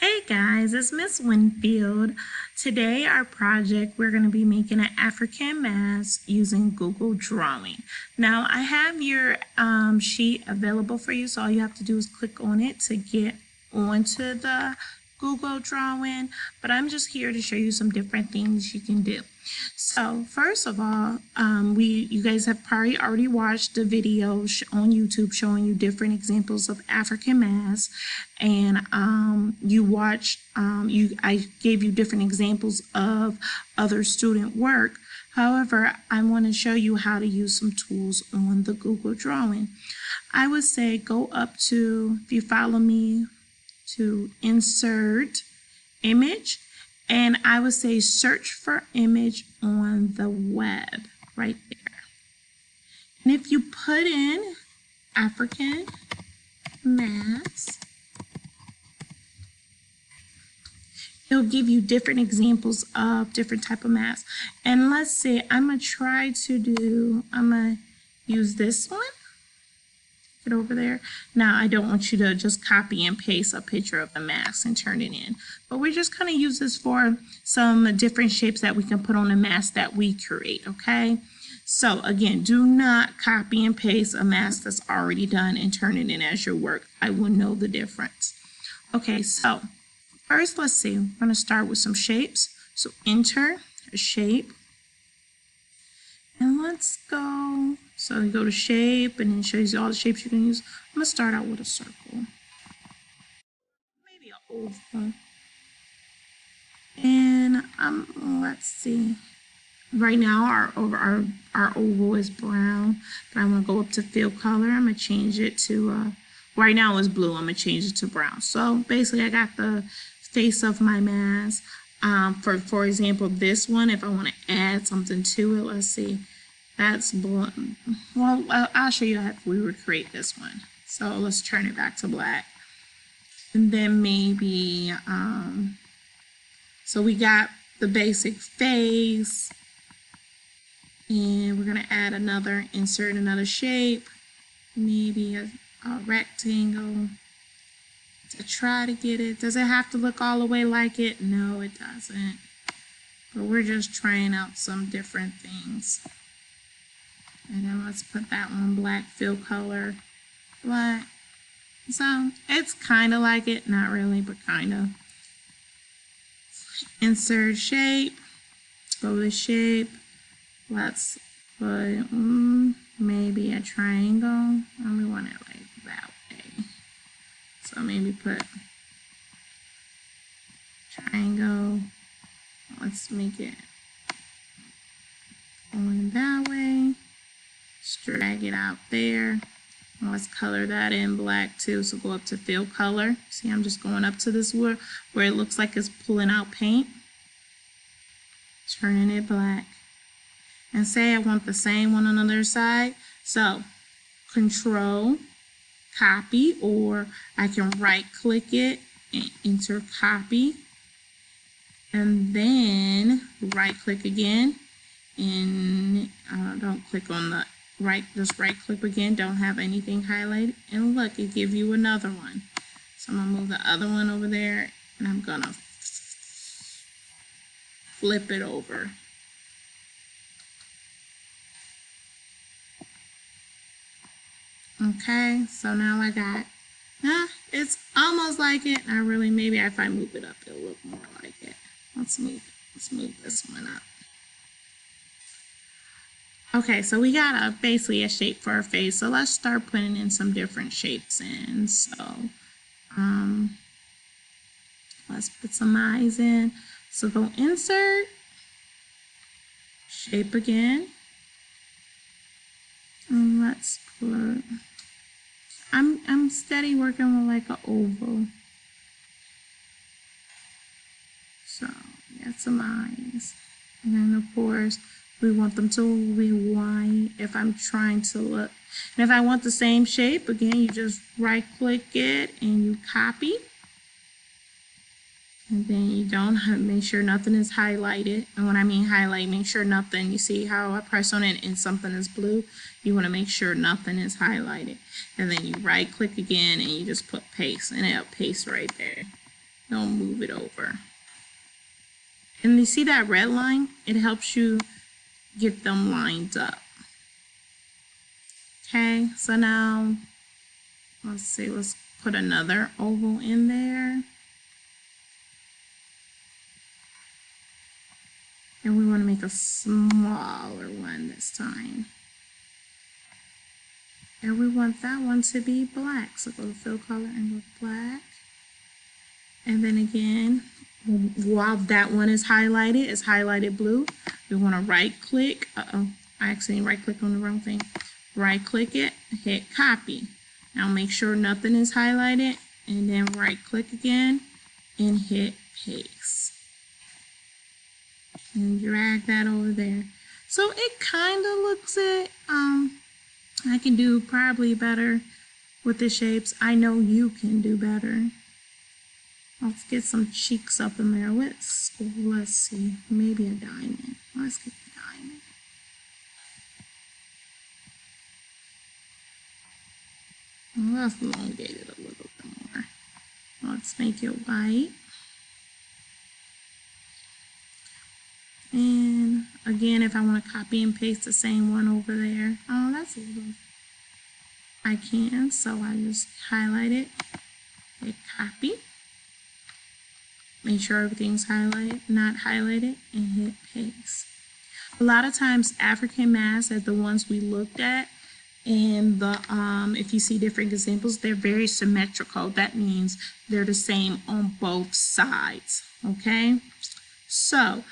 Hey guys, it's Miss Winfield. Today our project, we're going to be making an African mask using Google Drawing. Now I have your sheet available for you, so all you have to do is click on it to get onto the Google Drawing, but I'm just here to show you some different things you can do. So first of all, you guys have probably already watched the video on YouTube showing you different examples of African masks, and I gave you different examples of other student work. However, I want to show you how to use some tools on the Google Drawing. I would say go up to, if you follow me, to insert image, and I would say search for image on the web right there. And if you put in African mask, it'll give you different examples of different type of masks. And let's say I'm gonna use this one. Get over there. Now I don't want you to just copy and paste a picture of the mask and turn it in, but we're just going to use this for some different shapes that we can put on a mask that we create. Okay, so again, do not copy and paste a mask that's already done and turn it in as your work. I will know the difference. Okay, so first let's see, we're going to start with some shapes. So enter a shape, and let's go. So you go to shape, and then it shows you all the shapes you can use. I'm going to start out with a circle. Maybe an oval. And let's see. Right now our oval is brown, but I'm going to go up to fill color. I'm going to change it to, right now it's blue. I'm going to change it to brown. So basically I got the face of my mask. For example, this one, if I want to add something to it, let's see. That's blue. Well, I'll show you how we would create this one. So let's turn it back to black. And then maybe, so we got the basic face. And we're going to add insert another shape. Maybe a rectangle to try to get it. Does it have to look all the way like it? No, it doesn't. But we're just trying out some different things. And then let's put that one black, fill color, black. So it's kind of like it, not really, but kind of. Insert shape, go to shape. Let's put maybe a triangle. And we want it like that way. So maybe put triangle. Let's make it going that way. Drag it out there. Let's color that in black too. So go up to fill color. See, I'm just going up to this where it looks like it's pulling out paint. Turning it black. And say I want the same one on the other side. So Control, copy, or I can right click it and enter copy. And then right click again. And don't click on the just right click again, don't have anything highlighted, and look, it gives you another one. So I'm gonna move the other one over there, and I'm gonna flip it over. Okay, so now I got, it's almost like it. Maybe if I move it up, it'll look more like it. Let's move this one up. Okay, so we got basically a shape for our face. So let's start putting in some different shapes in. So let's put some eyes in. So go insert, shape again. And let's put, I'm steady working with like an oval. So got some eyes. And then of course, we want them to be white if I'm trying to look. And if I want the same shape, again, you just right click it and you copy. And then you don't make sure nothing is highlighted. And when I mean highlight, make sure nothing, you see how I press on it and something is blue? You want to make sure nothing is highlighted. And then you right click again and you just put paste, and it'll paste right there. He'll move it over. And you see that red line? It helps you get them lined up. Okay, so now, let's see, let's put another oval in there. And we want to make a smaller one this time. And we want that one to be black. So go to fill color and go black. And then again, while that one is highlighted, it's highlighted blue. We want to right click. I accidentally right clicked on the wrong thing. Right click it, hit copy. Now make sure nothing is highlighted and then right click again and hit paste. And drag that over there. So it kind of looks it. I can do probably better with the shapes. I know you can do better. Let's get some cheeks up in there. Let's see, maybe a diamond. Let's get the diamond. Let's elongate it a little bit more. Let's make it white. And again, if I want to copy and paste the same one over there, oh, that's a little, I can, so I just highlight it, hit copy, make sure everything's highlighted, not highlighted, and hit paste. A lot of times African masks, as the ones we looked at, and the if you see different examples, they're very symmetrical. That means they're the same on both sides. Okay, so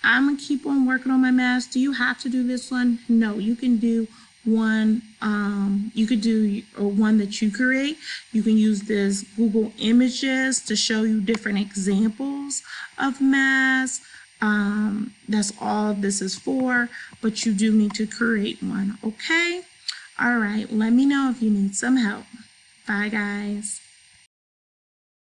I'm gonna keep on working on my mask. Do you have to do this one? No, you can do one. You could do one that you create. You can use this Google Images to show you different examples of masks. That's all this is for, but you do need to create one. Okay. All right, let me know if you need some help. Bye, guys.